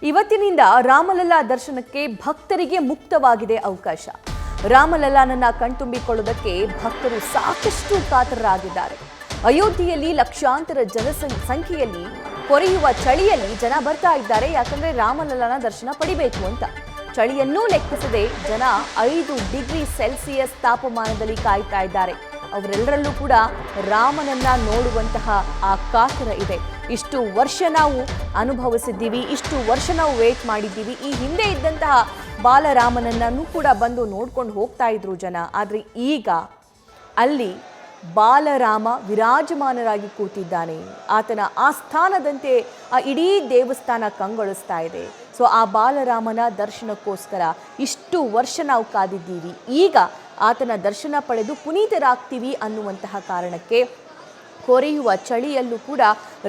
ಇವತ್ತಿನಿಂದ ರಾಮಲಲ್ಲಾ ದರ್ಶನಕ್ಕೆ ಭಕ್ತರಿಗೆ ಮುಕ್ತವಾಗಿದೆ ಅವಕಾಶ. ರಾಮಲಲ್ಲಾನನ್ನ ಕಣ್ತುಂಬಿಕೊಳ್ಳುವುದಕ್ಕೆ ಭಕ್ತರು ಸಾಕಷ್ಟು ಕಾತರರಾಗಿದ್ದಾರೆ. ಅಯೋಧ್ಯೆಯಲ್ಲಿ ಲಕ್ಷಾಂತರ ಸಂಖ್ಯೆಯಲ್ಲಿ ಕೊರೆಯುವ ಚಳಿಯಲ್ಲಿ ಜನ ಬರ್ತಾ ಇದ್ದಾರೆ. ಯಾಕಂದ್ರೆ ರಾಮಲಲ್ಲಾನ ದರ್ಶನ ಪಡಿಬೇಕು ಅಂತ. ಚಳಿಯನ್ನೂ ಲೆಕ್ಕಿಸದೆ ಜನ 5 ಡಿಗ್ರಿ ಸೆಲ್ಸಿಯಸ್ ತಾಪಮಾನದಲ್ಲಿ ಕಾಯ್ತಾ ಇದ್ದಾರೆ. ಅವರೆಲ್ಲರಲ್ಲೂ ಕೂಡ ರಾಮನನ್ನ ನೋಡುವಂತಹ ಆ ಕಾತರ ಇದೆ. ಇಷ್ಟು ವರ್ಷ ನಾವು ಅನುಭವಿಸಿದ್ದೀವಿ, ಇಷ್ಟು ವರ್ಷ ನಾವು ವೇಟ್ ಮಾಡಿದ್ದೀವಿ. ಈ ಹಿಂದೆ ಇದ್ದಂತಹ ಬಾಲರಾಮನನ್ನೂ ಕೂಡ ಬಂದು ನೋಡ್ಕೊಂಡು ಹೋಗ್ತಾ ಇದ್ರು ಜನ. ಆದರೆ ಈಗ ಅಲ್ಲಿ ಬಾಲರಾಮ ವಿರಾಜಮಾನರಾಗಿ ಕೂತಿದ್ದಾನೆ. ಆತನ ಆಸ್ಥಾನದಂತೆ ಆ ಇಡೀ ದೇವಸ್ಥಾನ ಕಂಗೊಳಿಸ್ತಾ ಇದೆ. ಸೊ ಆ ಬಾಲರಾಮನ ದರ್ಶನಕ್ಕೋಸ್ಕರ ಇಷ್ಟು ವರ್ಷ ನಾವು ಕಾದಿದ್ದೀವಿ. ಈಗ ಆತನ ದರ್ಶನ ಪಡೆದು ಪುನೀತರಾಗ್ತೀವಿ ಅನ್ನುವಂತಹ ಕಾರಣಕ್ಕೆ ಕೊರೆಯುವ ಚಳಿಯಲ್ಲೂ ಕೂಡ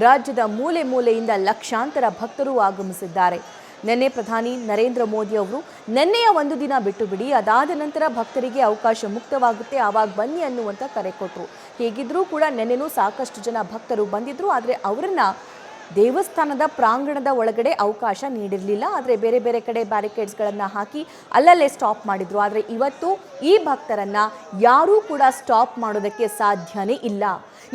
ರಾಜ್ಯದ ಮೂಲೆ ಮೂಲೆಯಿಂದ ಲಕ್ಷಾಂತರ ಭಕ್ತರು ಆಗಮಿಸಿದ್ದಾರೆ. ನಿನ್ನೆ ಪ್ರಧಾನಿ ನರೇಂದ್ರ ಮೋದಿ ಅವರು ನಿನ್ನೆಯ ಒಂದು ದಿನ ಬಿಟ್ಟು ಬಿಡಿ, ಅದಾದ ನಂತರ ಭಕ್ತರಿಗೆ ಅವಕಾಶ ಮುಕ್ತವಾಗುತ್ತೆ, ಆವಾಗ ಬನ್ನಿ ಅನ್ನುವಂಥ ಕರೆ ಕೊಟ್ಟರು. ಹೇಗಿದ್ರೂ ಕೂಡ ನಿನ್ನೆನೂ ಸಾಕಷ್ಟು ಜನ ಭಕ್ತರು ಬಂದಿದ್ರು. ಆದರೆ ಅವರನ್ನ ದೇವಸ್ಥಾನದ ಪ್ರಾಂಗಣದ ಒಳಗಡೆ ಅವಕಾಶ ನೀಡಿರಲಿಲ್ಲ. ಆದರೆ ಬೇರೆ ಬೇರೆ ಕಡೆ ಬ್ಯಾರಿಕೇಡ್ಸ್ಗಳನ್ನು ಹಾಕಿ ಅಲ್ಲಲ್ಲೇ ಸ್ಟಾಪ್ ಮಾಡಿದ್ರು. ಆದರೆ ಇವತ್ತು ಈ ಭಕ್ತರನ್ನು ಯಾರೂ ಕೂಡ ಸ್ಟಾಪ್ ಮಾಡೋದಕ್ಕೆ ಸಾಧ್ಯನೇ ಇಲ್ಲ.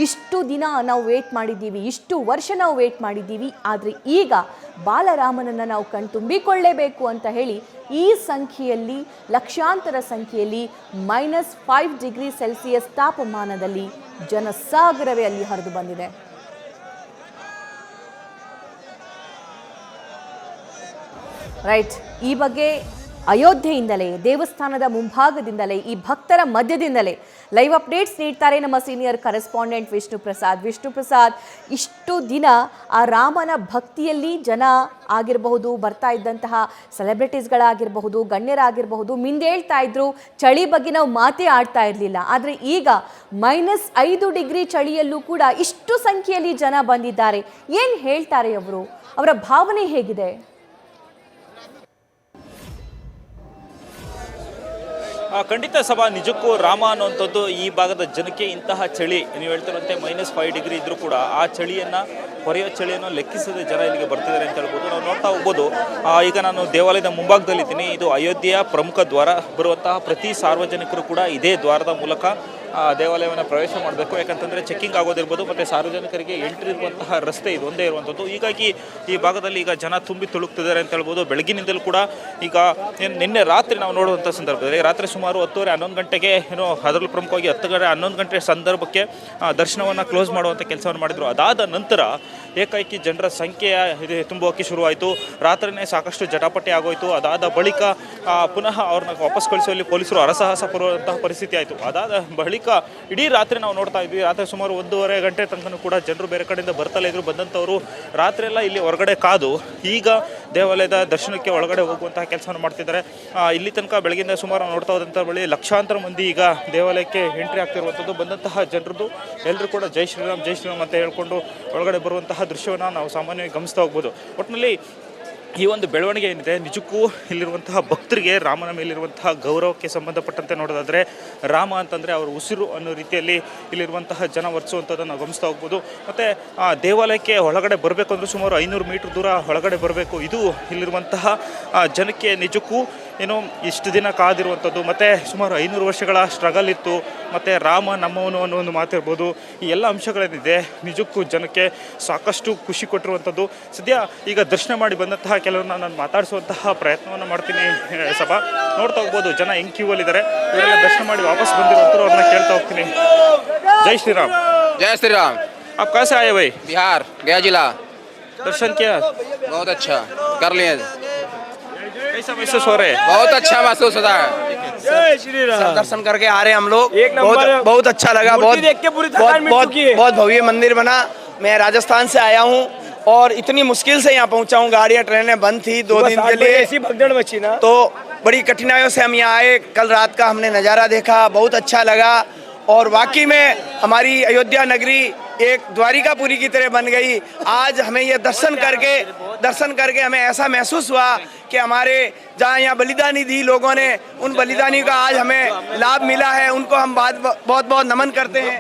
ಇಷ್ಟು ದಿನ ನಾವು ವೇಟ್ ಮಾಡಿದ್ದೀವಿ, ಇಷ್ಟು ವರ್ಷ ನಾವು ವೇಟ್ ಮಾಡಿದ್ದೀವಿ. ಆದರೆ ಈಗ ಬಾಲರಾಮನನ್ನು ನಾವು ಕಣ್ತುಂಬಿಕೊಳ್ಳೇಬೇಕು ಅಂತ ಹೇಳಿ ಈ ಸಂಖ್ಯೆಯಲ್ಲಿ ಲಕ್ಷಾಂತರ ಸಂಖ್ಯೆಯಲ್ಲಿ -5 ಡಿಗ್ರಿ ಸೆಲ್ಸಿಯಸ್ ತಾಪಮಾನದಲ್ಲಿ ಜನಸಾಗರವೇ ಅಲ್ಲಿ ಹರಿದು ಬಂದಿದೆ. ರೈಟ್, ಈ ಬಗ್ಗೆ ಅಯೋಧ್ಯೆಯಿಂದಲೇ, ದೇವಸ್ಥಾನದ ಮುಂಭಾಗದಿಂದಲೇ, ಈ ಭಕ್ತರ ಮಧ್ಯದಿಂದಲೇ ಲೈವ್ ಅಪ್ಡೇಟ್ಸ್ ನೀಡ್ತಾರೆ ನಮ್ಮ ಸೀನಿಯರ್ ಕರೆಸ್ಪಾಂಡೆಂಟ್ ವಿಷ್ಣು ಪ್ರಸಾದ್. ಇಷ್ಟು ದಿನ ಆ ರಾಮನ ಭಕ್ತಿಯಲ್ಲಿ ಜನ ಆಗಿರಬಹುದು, ಬರ್ತಾ ಇದ್ದಂತಹ ಸೆಲೆಬ್ರಿಟೀಸ್ಗಳಾಗಿರಬಹುದು, ಗಣ್ಯರಾಗಿರಬಹುದು, ಮಿಂದೇಳ್ತಾ ಇದ್ರು. ಚಳಿ ಬಗ್ಗೆ ನಾವು ಮಾತೇ ಆಡ್ತಾ ಇರಲಿಲ್ಲ. ಆದರೆ ಈಗ -5 ಡಿಗ್ರಿ ಚಳಿಯಲ್ಲೂ ಕೂಡ ಇಷ್ಟು ಸಂಖ್ಯೆಯಲ್ಲಿ ಜನ ಬಂದಿದ್ದಾರೆ. ಏನು ಹೇಳ್ತಾರೆ ಅವರು? ಅವರ ಭಾವನೆ ಹೇಗಿದೆ? ಖಂಡಿತ ಸಭಾ, ನಿಜಕ್ಕೂ ರಾಮ ಅನ್ನುವಂಥದ್ದು ಈ ಭಾಗದ ಜನಕ್ಕೆ ಇಂತಹ ಚಳಿ, ನೀವು ಹೇಳ್ತಿರುವಂತೆ -5 ಡಿಗ್ರಿ ಇದ್ರೂ ಕೂಡ ಆ ಚಳಿಯನ್ನು, ಹೊರೆಯೋ ಚಳಿಯನ್ನು ಲೆಕ್ಕಿಸದೆ ಜನ ಇಲ್ಲಿಗೆ ಬರ್ತಿದ್ದಾರೆ ಅಂತ ಹೇಳ್ಬೋದು. ನಾವು ನೋಡ್ತಾ ಹೋಗ್ಬೋದು. ಈಗ ನಾನು ದೇವಾಲಯದ ಮುಂಭಾಗದಲ್ಲಿದ್ದೀನಿ. ಇದು ಅಯೋಧ್ಯೆಯ ಪ್ರಮುಖ ದ್ವಾರ. ಬರುವಂತಹ ಪ್ರತಿ ಸಾರ್ವಜನಿಕರು ಕೂಡ ಇದೇ ದ್ವಾರದ ಮೂಲಕ ದೇವಾಲಯವನ್ನು ಪ್ರವೇಶ ಮಾಡಬೇಕು. ಯಾಕಂತಂದರೆ ಚೆಕ್ಕಿಂಗ್ ಆಗೋದಿರ್ಬೋದು, ಮತ್ತು ಸಾರ್ವಜನಿಕರಿಗೆ ಎಂಟ್ರಿ ಇರುವಂತಹ ರಸ್ತೆ ಇದು ಒಂದೇ ಇರುವಂಥದ್ದು. ಹೀಗಾಗಿ ಈ ಭಾಗದಲ್ಲಿ ಈಗ ಜನ ತುಂಬಿ ತುಳುಕ್ತಿದ್ದಾರೆ ಅಂತ ಹೇಳ್ಬೋದು. ಬೆಳಗಿನಿಂದಲೂ ಕೂಡ ಈಗ ನಿನ್ನೆ ರಾತ್ರಿ ನಾವು ನೋಡುವಂಥ ಸಂದರ್ಭದಲ್ಲಿ ರಾತ್ರಿ ಸುಮಾರು 10:30-11 ಗಂಟೆಗೆ ಅದರಲ್ಲೂ ಪ್ರಮುಖವಾಗಿ 10-11 ಗಂಟೆ ಸಂದರ್ಭಕ್ಕೆ ದರ್ಶನವನ್ನು ಕ್ಲೋಸ್ ಮಾಡುವಂಥ ಕೆಲಸವನ್ನು ಮಾಡಿದರು. ಅದಾದ ನಂತರ ಏಕಾಏಕಿ ಜನರ ಸಂಖ್ಯೆ ಇದು ತುಂಬುವಕ್ಕೆ ಶುರುವಾಯಿತು. ರಾತ್ರಿಯೇ ಸಾಕಷ್ಟು ಜಟಾಪಟಿ ಆಗೋಯಿತು. ಅದಾದ ಬಳಿಕ ಪುನಃ ಅವ್ರನ್ನ ವಾಪಸ್ ಕಳಿಸುವಲ್ಲಿ ಪೊಲೀಸರು ಹರಸಾಹಸ ಪಡುವಂತಹ ಪರಿಸ್ಥಿತಿ ಆಯಿತು. ಅದಾದ ಬಳಿಕ ಇಡೀ ರಾತ್ರಿ ನಾವು ನೋಡ್ತಾ ಇದ್ವಿ. ರಾತ್ರಿ ಸುಮಾರು 1:30 ಗಂಟೆ ತನಕ ಕೂಡ ಜನರು ಬೇರೆ ಕಡೆಯಿಂದ ಬರ್ತಲೇ ಇದ್ರು. ಬಂದಂಥವರು ರಾತ್ರಿಯೆಲ್ಲ ಇಲ್ಲಿ ಹೊರಗಡೆ ಕಾದು ಈಗ ದೇವಾಲಯದ ದರ್ಶನಕ್ಕೆ ಒಳಗಡೆ ಹೋಗುವಂತಹ ಕೆಲಸವನ್ನು ಮಾಡ್ತಿದ್ದಾರೆ. ಇಲ್ಲಿ ತನಕ ಬೆಳಗಿಂದ ಸುಮಾರು ನೋಡ್ತಾ ಹೋದಂಥ ಬಳಿ ಲಕ್ಷಾಂತರ ಮಂದಿ ಈಗ ದೇವಾಲಯಕ್ಕೆ ಎಂಟ್ರಿ ಆಗ್ತಿರುವಂಥದ್ದು. ಬಂದಂತಹ ಜನರದ್ದು ಎಲ್ಲರೂ ಕೂಡ ಜೈ ಶ್ರೀರಾಮ್ ಅಂತ ಹೇಳ್ಕೊಂಡು ಒಳಗಡೆ ಬರುವಂತಹ ದೃಶ್ಯವನ್ನು ನಾವು ಸಾಮಾನ್ಯವಾಗಿ ಗಮನಿಸ್ತಾ ಹೋಗ್ಬೋದು. ಒಟ್ಟಿನಲ್ಲಿ ಈ ಒಂದು ಬೆಳವಣಿಗೆ ಏನಿದೆ, ನಿಜಕ್ಕೂ ಇಲ್ಲಿರುವಂತಹ ಭಕ್ತರಿಗೆ ರಾಮನ ಮೇಲಿರುವಂತಹ ಗೌರವಕ್ಕೆ ಸಂಬಂಧಪಟ್ಟಂತೆ ನೋಡೋದಾದರೆ, ರಾಮ ಅಂತಂದರೆ ಅವರ ಉಸಿರು ಅನ್ನೋ ರೀತಿಯಲ್ಲಿ ಇಲ್ಲಿರುವಂತಹ ಜನ ವರ್ತಿಸುವಂಥದ್ದನ್ನು ನಾವು ಗಮನಿಸ್ತಾ ಹೋಗ್ಬೋದು. ಮತ್ತು ದೇವಾಲಯಕ್ಕೆ ಒಳಗಡೆ ಬರಬೇಕು ಅಂದರೆ ಸುಮಾರು 500 ಮೀಟ್ರ್ ದೂರ ಒಳಗಡೆ ಬರಬೇಕು. ಇದು ಇಲ್ಲಿರುವಂತಹ ಜನಕ್ಕೆ ನಿಜಕ್ಕೂ ಇಷ್ಟು ದಿನ ಕಾದಿರುವಂಥದ್ದು. ಮತ್ತು ಸುಮಾರು 500 ವರ್ಷಗಳ ಸ್ಟ್ರಗಲ್ ಇತ್ತು. ಮತ್ತು ರಾಮ ನಮ್ಮವನು ಅನ್ನೋ ಒಂದು ಮಾತಿರ್ಬೋದು. ಈ ಎಲ್ಲ ಅಂಶಗಳೇನಿದೆ ನಿಜಕ್ಕೂ ಜನಕ್ಕೆ ಸಾಕಷ್ಟು ಖುಷಿ ಕೊಟ್ಟಿರುವಂಥದ್ದು. ಸದ್ಯ ಈಗ ದರ್ಶನ ಮಾಡಿ ಬಂದಂತಹ ಕೆಲವ್ರನ್ನ ನಾನು ಮಾತಾಡಿಸುವಂತಹ ಪ್ರಯತ್ನವನ್ನು ಮಾಡ್ತೀನಿ. ಸಭಾ, ನೋಡ್ತಾ ಹೋಗ್ಬೋದು ಜನ ಹೆಂಗೆ ಕ್ಯೂ ಅಲ್ಲಿದ್ದಾರೆ. ಇವರೆಲ್ಲ ದರ್ಶನ ಮಾಡಿ ವಾಪಸ್ ಬಂದಿರುವಂಥವ್ರು, ಅವ್ರನ್ನ ಕೇಳ್ತಾ ಹೋಗ್ತೀನಿ. ಜೈ ಶ್ರೀರಾಮ್. जय श्री राम। आप कहाँ से आए भाई? बिहार, गया जिला। दर्शन किया? बहुत अच्छा कर लिए। कैसा महसूस हो रहा है? बहुत अच्छा महसूस होता है। जय श्री राम। दर्शन करके आ रहे हैं हम लोग। एक नंबर बहुत अच्छा लगा। बहुत देख के पूरी थकान मिट चुकी है। बहुत भव्य मंदिर बना। मैं राजस्थान से आया हूँ और इतनी मुश्किल से यहाँ पहुँचा हूँ। गाड़ियाँ ट्रेनें बंद थी 2 दिन के लिए, ऐसी भगदड़ मची ना, तो बड़ी कठिनाइयों से हम यहाँ आए। कल रात का हमने नज़ारा देखा, बहुत अच्छा लगा। और वाकई में हमारी अयोध्या नगरी एक द्वारिकापुरी की तरह बन गई। आज हमें ये दर्शन करके हमें ऐसा महसूस हुआ कि हमारे जहाँ यहाँ बलिदानी दी लोगों ने, उन बलिदानी का आज हमें लाभ मिला है। उनको हम बहुत बहुत नमन करते हैं।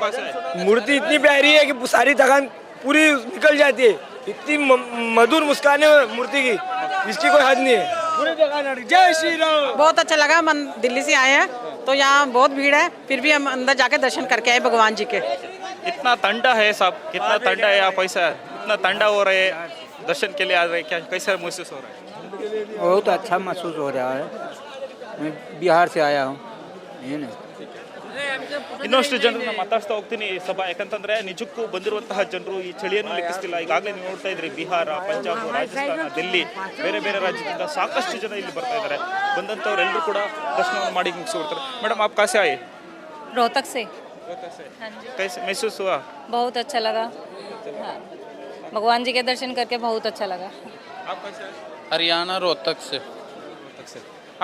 मूर्ति इतनी प्यारी है कि सारी थकान पूरी निकल जाती है। इतनी मधुर मुस्कान है मूर्ति की, इसकी कोई हद नहीं है। पूरे जगह जय श्री राम। बहुत अच्छा लगा। हम दिल्ली से आए हैं तो यहाँ बहुत भीड़ है, फिर भी हम अंदर जाके दर्शन करके आए भगवान जी के। इतना ठंडा है साहब, कितना ठंडा है आप, ऐसा इतना ठंडा हो रहा है, दर्शन के लिए आ रहे हैं, क्या कैसा महसूस हो रहा है? बहुत अच्छा महसूस हो रहा है। मैं बिहार से आया हूँ। ये नहीं ಇನ್ನಷ್ಟು ಜನರನ್ನ ಮಾತಾಡ್ತಾ ಹೋಗ್ತೀನಿ ಸಭಾ, ಯಾಕಂತಂದ್ರೆ ನಿಜಕ್ಕೂ ಬಂದಿರುವಂತಹ ಜನರು ಈ ಚಳಿಯನ್ನು ಲೆಕ್ಕಿಸ್ತಿಲ್ಲ. ಈಗಾಗಲೇ ನೀವು ನೋಡ್ತಾ ಇದ್ರಿ, ಬಿಹಾರ, ಪಂಜಾಬ್, ರಾಜಸ್ಥಾನ, ದಿಲ್ಲಿ, ಬೇರೆ ಬೇರೆ ರಾಜ್ಯದಿಂದ ಸಾಕಷ್ಟು ಜನ ಇಲ್ಲಿ ಬರ್ತಾ ಇದ್ದಾರೆ. ಬಂದಂಥವ್ರೆಲ್ಲರೂ ಕೂಡ ದರ್ಶನವನ್ನು ಮಾಡಿ ಮುಗಿಸ್ಬಿಡ್ತಾರೆ. ಮೇಡಮ್ आप कहाँ से आए? रोहतक से। कैसे महसूस हुआ? बहुत अच्छा लगा। हाँ, भगवान जी के दर्शन करके बहुत अच्छा लगा। आप कैसे आए? हरियाणा रोहतक से।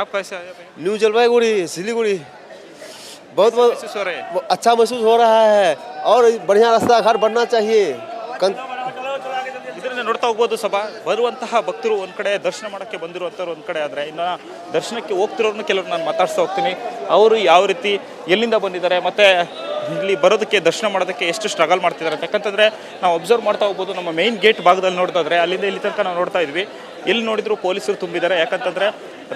आप कैसे आए? न्यू जलपाईगुड़ी सिलीगुड़ी बहुत महसूस हो रहे हैं? अच्छा महसूस हो रहा है और बढ़िया रास्ता घाट बनना चाहिए। ಇದನ್ನ ನೋಡ್ತಾ ಹೋಗ್ಬೋದು ಸಭಾ. ಬರುವಂತಹ ಭಕ್ತರು ಒಂದ್ ಕಡೆ, ದರ್ಶನ ಮಾಡಕ್ಕೆ ಬಂದಿರುವಂಥವ್ರು ಒಂದ್ ಕಡೆ ಆದ್ರೆ, ಇನ್ನು ದರ್ಶನಕ್ಕೆ ಹೋಗ್ತಿರೋರ್ನ ಕೆಲವ್ರು ನಾನು ಮಾತಾಡ್ತಾ ಹೋಗ್ತೀನಿ. ಅವರು ಯಾವ ರೀತಿ ಎಲ್ಲಿಂದ ಬಂದಿದ್ದಾರೆ, ಮತ್ತೆ ಇಲ್ಲಿ ಬರೋದಕ್ಕೆ, ದರ್ಶನ ಮಾಡೋದಕ್ಕೆ ಎಷ್ಟು ಸ್ಟ್ರಗಲ್ ಮಾಡ್ತಿದ್ದಾರೆ ಅಂತ. ಯಾಕಂತಂದ್ರೆ ನಾವು ಅಬ್ಸರ್ವ್ ಮಾಡ್ತಾ ಹೋಗ್ಬೋದು, ನಮ್ಮ ಮೇನ್ ಗೇಟ್ ಭಾಗದಲ್ಲಿ ನೋಡ್ತಾ ಇದ್ರೆ ಅಲ್ಲಿಂದ ಇಲ್ಲಿ ತನಕ ನಾವು ನೋಡ್ತಾ ಇದ್ವಿ, ಎಲ್ಲಿ ನೋಡಿದ್ರು ಪೊಲೀಸರು ತುಂಬಿದ್ದಾರೆ. ಯಾಕಂತಂದ್ರೆ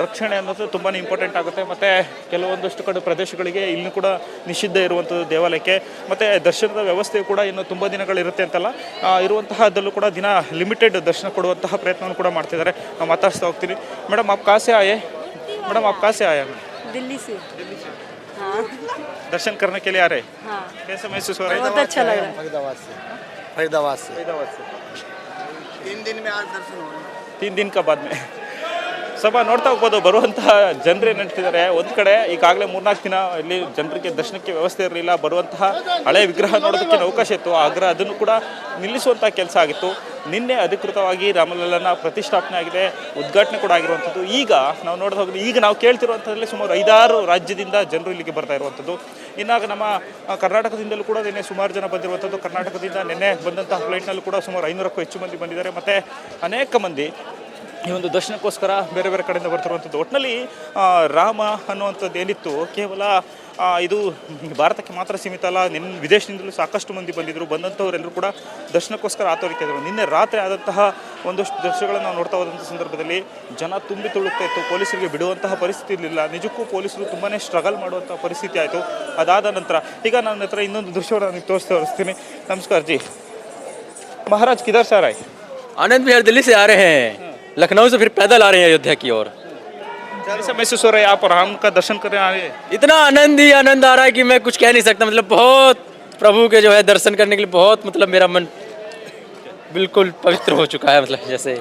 ರಕ್ಷಣೆ ಅನ್ನೋದು ತುಂಬಾ ಇಂಪಾರ್ಟೆಂಟ್ ಆಗುತ್ತೆ. ಮತ್ತು ಕೆಲವೊಂದಷ್ಟು ಕಡೆ ಪ್ರದೇಶಗಳಿಗೆ ಇಲ್ಲೂ ಕೂಡ ನಿಷಿದ್ಧ ಇರುವಂಥದ್ದು ದೇವಾಲಯಕ್ಕೆ. ಮತ್ತು ದರ್ಶನದ ವ್ಯವಸ್ಥೆ ಕೂಡ ಇನ್ನು ತುಂಬ ದಿನಗಳಿರುತ್ತೆ ಅಂತಲ್ಲ, ಇರುವಂತಹದ್ದಲ್ಲೂ ಕೂಡ ದಿನ ಲಿಮಿಟೆಡ್ ದರ್ಶನ ಕೊಡುವಂತಹ ಪ್ರಯತ್ನವನ್ನು ಕೂಡ ಮಾಡ್ತಿದ್ದಾರೆ. ನಾವು ಮಾತಾಡ್ತಾ ಹೋಗ್ತೀನಿ. ಮೇಡಮ್ आप कहाँ से आए? मैडम आप कहाँ से आए? दिल्ली से। दर्शन करने के लिए आ रहे? कैसा महसूस हो रहा है? बहुत अच्छा लग रहा है। फरीदाबाद से 3 दिन में आज दर्शन हो रहे हैं। 3 दिन का बाद में ಸಭಾ ನೋಡ್ತಾ ಹೋಗ್ಬೋದು. ಬರುವಂತಹ ಜನರು ಏನು ಹೇಳ್ತಿದ್ದಾರೆ, ಒಂದು ಕಡೆ ಈಗಾಗಲೇ 3-4 ದಿನ ಇಲ್ಲಿ ಜನರಿಗೆ ದರ್ಶನಕ್ಕೆ ವ್ಯವಸ್ಥೆ ಇರಲಿಲ್ಲ. ಬರುವಂತಹ ಹಳೆ ವಿಗ್ರಹ ನೋಡೋದಕ್ಕೆ ಅವಕಾಶ ಇತ್ತು, ಆದರೆ ಅದನ್ನು ಕೂಡ ನಿಲ್ಲಿಸುವಂಥ ಕೆಲಸ ಆಗಿತ್ತು. ನಿನ್ನೆ ಅಧಿಕೃತವಾಗಿ ರಾಮಲಲ್ಲನ ಪ್ರತಿಷ್ಠಾಪನೆ ಆಗಿದೆ, ಉದ್ಘಾಟನೆ ಕೂಡ ಆಗಿರುವಂಥದ್ದು. ಈಗ ನಾವು ನೋಡ್ತಾ ಹೋಗೋದು, ಈಗ ನಾವು ಕೇಳ್ತಿರುವಂಥದ್ರಲ್ಲಿ ಸುಮಾರು 5-6 ರಾಜ್ಯದಿಂದ ಜನರು ಇಲ್ಲಿಗೆ ಬರ್ತಾ ಇರುವಂಥದ್ದು. ಇನ್ನಾಗ ನಮ್ಮ ಕರ್ನಾಟಕದಿಂದಲೂ ಕೂಡ ನಿನ್ನೆ ಸುಮಾರು ಜನ ಬಂದಿರುವಂಥದ್ದು. ಕರ್ನಾಟಕದಿಂದ ನಿನ್ನೆ ಬಂದಂತಹ ಫ್ಲೈಟ್ನಲ್ಲೂ ಕೂಡ ಸುಮಾರು 500ಕ್ಕೂ ಹೆಚ್ಚು ಮಂದಿ ಬಂದಿದ್ದಾರೆ. ಮತ್ತು ಅನೇಕ ಮಂದಿ ಈ ಒಂದು ದರ್ಶನಕ್ಕೋಸ್ಕರ ಬೇರೆ ಬೇರೆ ಕಡೆಯಿಂದ ಬರ್ತಿರುವಂಥದ್ದು. ಒಟ್ಟಿನಲ್ಲಿ ರಾಮ ಅನ್ನುವಂಥದ್ದು ಏನಿತ್ತು, ಕೇವಲ ಇದು ಭಾರತಕ್ಕೆ ಮಾತ್ರ ಸೀಮಿತ ಅಲ್ಲ, ವಿದೇಶದಿಂದಲೂ ಸಾಕಷ್ಟು ಮಂದಿ ಬಂದಿದ್ದರು. ಬಂದಂಥವರೆಲ್ಲರೂ ಕೂಡ ದರ್ಶನಕ್ಕೋಸ್ಕರ ಆತೋರಿತಿದ್ರು. ನಿನ್ನೆ ರಾತ್ರಿ ಆದಂತಹ ಒಂದಷ್ಟು ದೃಶ್ಯಗಳನ್ನು ನಾವು ನೋಡ್ತಾ ಹೋದಂಥ ಸಂದರ್ಭದಲ್ಲಿ ಜನ ತುಂಬಿ ತುಳುಕ್ತಾ ಇತ್ತು. ಪೊಲೀಸರಿಗೆ ಬಿಡುವಂತಹ ಪರಿಸ್ಥಿತಿ ಇರಲಿಲ್ಲ. ನಿಜಕ್ಕೂ ಪೊಲೀಸರು ತುಂಬಾ ಸ್ಟ್ರಗಲ್ ಮಾಡುವಂಥ ಪರಿಸ್ಥಿತಿ ಆಯಿತು. ಅದಾದ ನಂತರ ಈಗ ನನ್ನ ಹತ್ರ ಇನ್ನೊಂದು ದೃಶ್ಯವನ್ನು ನಾನು ತೋರಿಸ್ತೀನಿ. ನಮಸ್ಕಾರ ಜಿ. महाराज किधर से आ रहा है? आनंद विहार दिल्ली से आ रहे हैं, लखनऊ से फिर पैदल आ रहे हैं अयोध्या की ओर। कैसा महसूस हो रहा है आप राम का दर्शन करने आ रहे हैं? इतना आनंद ही आनंद आ रहा है कि मैं कुछ कह नहीं सकता। मतलब बहुत प्रभु के जो है दर्शन करने के लिए बहुत, मतलब मेरा मन बिल्कुल पवित्र हो चुका है। मतलब जैसे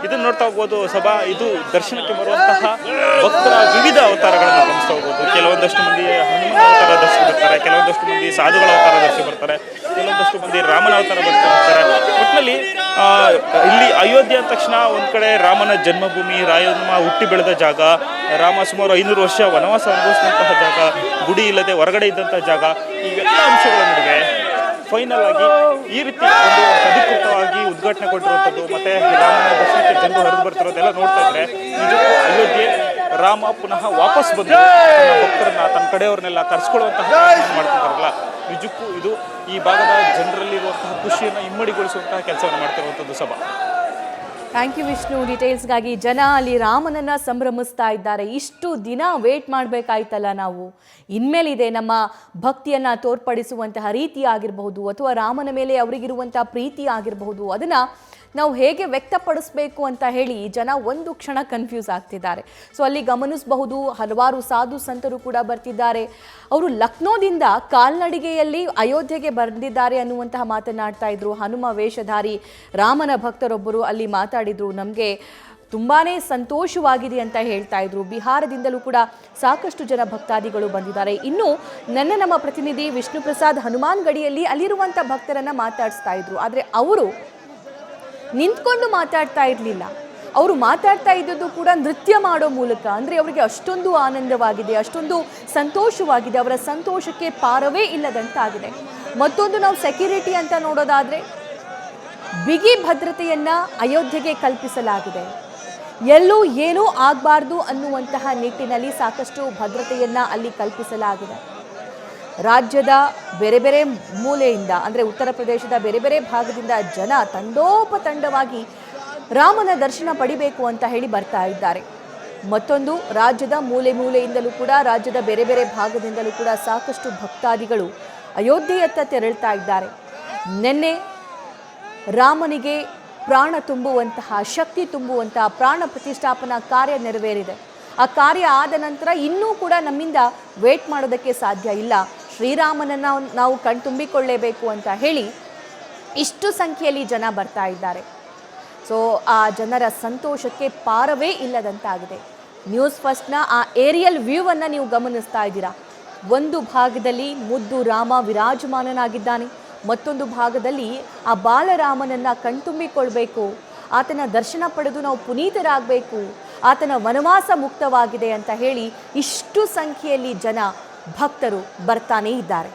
ಇದನ್ನ ನೋಡ್ತಾ ಹೋಗ್ಬೋದು ಸಭಾ, ಇದು ದರ್ಶನಕ್ಕೆ ಬರುವಂತಹ ಭಕ್ತರ ವಿವಿಧ ಅವತಾರಗಳನ್ನು ಗಮನಿಸ್ತಾ ಹೋಗ್ಬೋದು. ಕೆಲವೊಂದಷ್ಟು ಮಂದಿ ಹನುಮನ ಅವತಾರ ದರ್ಶನ ಬರ್ತಾರೆ, ಕೆಲವೊಂದಷ್ಟು ಮಂದಿ ಸಾಧುಗಳ ಅವತಾರ ದರ್ಶನ ಬರ್ತಾರೆ, ಕೆಲವೊಂದಷ್ಟು ಮಂದಿ ರಾಮನ ಅವತಾರ ದರ್ಶನ ಬರ್ತಾರೆ. ಒಟ್ಟಿನಲ್ಲಿ ಇಲ್ಲಿ ಅಯೋಧ್ಯೆ ಅಂದ ತಕ್ಷಣ ಒಂದು ಕಡೆ ರಾಮನ ಜನ್ಮಭೂಮಿ, ರಾಮ ಹುಟ್ಟಿ ಬೆಳೆದ ಜಾಗ, ರಾಮ ಸುಮಾರು 500 ವರ್ಷ ವನವಾಸ ಅನುಭವಿಸಿದಂತಹ ಜಾಗ, ಗುಡಿ ಇಲ್ಲದೆ ಹೊರಗಡೆ ಇದ್ದಂತಹ ಜಾಗ, ಇವೆಲ್ಲ ಅಂಶಗಳ ನಡುವೆ ಫೈನಲ್ ಆಗಿ ಈ ರೀತಿ ಒಂದು ಅಧಿಕೃತವಾಗಿ ಉದ್ಘಾಟನೆ ಕೊಟ್ಟಿರುವಂಥದ್ದು, ಮತ್ತೆ ರಾಮನ ದರ್ಶನಕ್ಕೆ ಜನರು ಹರಿದು ಬರ್ತಿರೋದೆಲ್ಲ ನೋಡ್ತಾ ಇದ್ರೆ ನಿಜಕ್ಕೂ ಅಯೋಧ್ಯೆ ರಾಮ ಪುನಃ ವಾಪಸ್ ಬಂದು ತನ್ನ ಭಕ್ತರನ್ನ, ತನ್ನ ಕಡೆಯವ್ರನ್ನೆಲ್ಲ ಕರೆಸ್ಕೊಳ್ಳುವಂತಹ ಮಾಡ್ತಿದ್ದಾರಲ್ಲ, ನಿಜಕ್ಕೂ ಇದು ಈ ಭಾಗದ ಜನರಲ್ಲಿರುವಂತಹ ಖುಷಿಯನ್ನು ಇಮ್ಮಡಿಗೊಳಿಸುವಂತಹ ಕೆಲಸವನ್ನು ಮಾಡ್ತಿರುವಂಥದ್ದು ಸಭಾ. Thank you Vishnu. ಡೀಟೇಲ್ಸ್ಗಾಗಿ ಜನ ಅಲ್ಲಿ ರಾಮನನ್ನ ಸಂಭ್ರಮಿಸ್ತಾ ಇದ್ದಾರೆ. ಇಷ್ಟು ದಿನ ವೇಟ್ ಮಾಡಬೇಕಾಯ್ತಲ್ಲ ನಾವು, ಇನ್ಮೇಲಿದೆ ನಮ್ಮ ಭಕ್ತಿಯನ್ನು ತೋರ್ಪಡಿಸುವಂತಹ ರೀತಿ ಆಗಿರಬಹುದು, ಅಥವಾ ರಾಮನ ಮೇಲೆ ಅವರಿಗಿರುವಂತಹ ಪ್ರೀತಿ ಆಗಿರಬಹುದು, ಅದನ್ನು ನಾವು ಹೇಗೆ ವ್ಯಕ್ತಪಡಿಸಬೇಕು ಅಂತ ಹೇಳಿ ಜನ ಒಂದು ಕ್ಷಣ ಕನ್ಫ್ಯೂಸ್ ಆಗ್ತಿದ್ದಾರೆ. ಸೊ ಅಲ್ಲಿ ಗಮನಿಸಬಹುದು, ಹಲವಾರು ಸಾಧು ಸಂತರು ಕೂಡ ಬರ್ತಿದ್ದಾರೆ. ಅವರು ಲಕ್ನೋದಿಂದ ಕಾಲ್ನಡಿಗೆಯಲ್ಲಿ ಅಯೋಧ್ಯೆಗೆ ಬಂದಿದ್ದಾರೆ ಅನ್ನುವಂತಹ ಮಾತನಾಡ್ತಾ ಇದ್ರು. ಹನುಮ ವೇಷಧಾರಿ ರಾಮನ ಭಕ್ತರೊಬ್ಬರು ಅಲ್ಲಿ ಮಾತಾಡಿದ್ರು, ನಮಗೆ ತುಂಬಾ ಸಂತೋಷವಾಗಿದೆ ಅಂತ ಹೇಳ್ತಾ ಇದ್ರು. ಬಿಹಾರದಿಂದಲೂ ಕೂಡ ಸಾಕಷ್ಟು ಜನ ಭಕ್ತಾದಿಗಳು ಬಂದಿದ್ದಾರೆ. ಇನ್ನು ನಮ್ಮ ಪ್ರತಿನಿಧಿ ವಿಷ್ಣು ಪ್ರಸಾದ್ ಹನುಮಾನ್ ಗಡಿಯಲ್ಲಿ ಅಲ್ಲಿರುವಂಥ ಭಕ್ತರನ್ನು ಮಾತಾಡಿಸ್ತಾ ಇದ್ರು. ಆದರೆ ಅವರು ನಿಂತ್ಕೊಂಡು ಮಾತಾಡ್ತಾ ಇರಲಿಲ್ಲ, ಅವರು ಮಾತಾಡ್ತಾ ಇದ್ದದ್ದು ಕೂಡ ನೃತ್ಯ ಮಾಡೋ ಮೂಲಕ. ಅಂದರೆ ಅವರಿಗೆ ಅಷ್ಟೊಂದು ಆನಂದವಾಗಿದೆ, ಅಷ್ಟೊಂದು ಸಂತೋಷವಾಗಿದೆ, ಅವರ ಸಂತೋಷಕ್ಕೆ ಪಾರವೇ ಇಲ್ಲದಂತಾಗಿದೆ. ಮತ್ತೊಂದು ನಾವು ಸೆಕ್ಯೂರಿಟಿ ಅಂತ ನೋಡೋದಾದರೆ ಬಿಗಿ ಭದ್ರತೆಯನ್ನು ಅಯೋಧ್ಯೆಗೆ ಕಲ್ಪಿಸಲಾಗಿದೆ. ಎಲ್ಲೂ ಏನೂ ಆಗಬಾರ್ದು ಅನ್ನುವಂತಹ ನಿಟ್ಟಿನಲ್ಲಿ ಸಾಕಷ್ಟು ಭದ್ರತೆಯನ್ನು ಅಲ್ಲಿ ಕಲ್ಪಿಸಲಾಗಿದೆ. ರಾಜ್ಯದ ಬೇರೆ ಬೇರೆ ಮೂಲೆಯಿಂದ ಅಂದರೆ ಉತ್ತರ ಪ್ರದೇಶದ ಬೇರೆ ಬೇರೆ ಭಾಗದಿಂದ ಜನ ತಂಡೋಪತಂಡವಾಗಿ ರಾಮನ ದರ್ಶನ ಪಡಿಬೇಕು ಅಂತ ಹೇಳಿ ಬರ್ತಾ ಇದ್ದಾರೆ. ಮತ್ತೊಂದು ರಾಜ್ಯದ ಮೂಲೆಯಿಂದಲೂ ಕೂಡ ರಾಜ್ಯದ ಬೇರೆ ಬೇರೆ ಭಾಗದಿಂದಲೂ ಕೂಡ ಸಾಕಷ್ಟು ಭಕ್ತಾದಿಗಳು ಅಯೋಧ್ಯೆಯತ್ತ ತೆರಳ್ತಾ ಇದ್ದಾರೆ. ನಿನ್ನೆ ರಾಮನಿಗೆ ಪ್ರಾಣ ತುಂಬುವಂತಹ ಶಕ್ತಿ ತುಂಬುವಂತಹ ಪ್ರಾಣ ಪ್ರತಿಷ್ಠಾಪನಾ ಕಾರ್ಯ ನೆರವೇರಿದೆ. ಆ ಕಾರ್ಯ ಆದ ನಂತರ ಇನ್ನೂ ಕೂಡ ನಮ್ಮಿಂದ ವೇಟ್ ಮಾಡೋದಕ್ಕೆ ಸಾಧ್ಯ ಇಲ್ಲ. ಶ್ರೀರಾಮನನ್ನು ನಾವು ಕಣ್ತುಂಬಿಕೊಳ್ಳೇಬೇಕು ಅಂತ ಹೇಳಿ ಇಷ್ಟು ಸಂಖ್ಯೆಯಲ್ಲಿ ಜನ ಬರ್ತಾ ಇದ್ದಾರೆ. ಸೊ ಆ ಜನರ ಸಂತೋಷಕ್ಕೆ ಪಾರವೇ ಇಲ್ಲದಂತಾಗಿದೆ. ನ್ಯೂಸ್ ಫಸ್ಟ್ನ ಆ ಏರಿಯಲ್ ವ್ಯೂವನ್ನು ನೀವು ಗಮನಿಸ್ತಾ ಇದ್ದೀರಾ. ಒಂದು ಭಾಗದಲ್ಲಿ ಮುದ್ದು ರಾಮ ವಿರಾಜಮಾನನಾಗಿದ್ದಾನೆ, ಮತ್ತೊಂದು ಭಾಗದಲ್ಲಿ ಆ ಬಾಲರಾಮನನ್ನು ಕಣ್ತುಂಬಿಕೊಳ್ಬೇಕು, ಆತನ ದರ್ಶನ ಪಡೆದು ನಾವು ಪುನೀತರಾಗಬೇಕು, ಆತನ ವನವಾಸ ಮುಕ್ತವಾಗಿದೆ ಅಂತ ಹೇಳಿ ಇಷ್ಟು ಸಂಖ್ಯೆಯಲ್ಲಿ ಜನ ಭಕ್ತರು ಬರ್ತಾನೇ ಇದ್ದಾರೆ.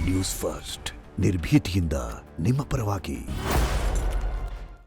ನ್ಯೂಸ್ ಫಸ್ಟ್ ನಿರ್ಭೀತಿಯಿಂದ ನಿಮ್ಮ ಪರವಾಗಿ.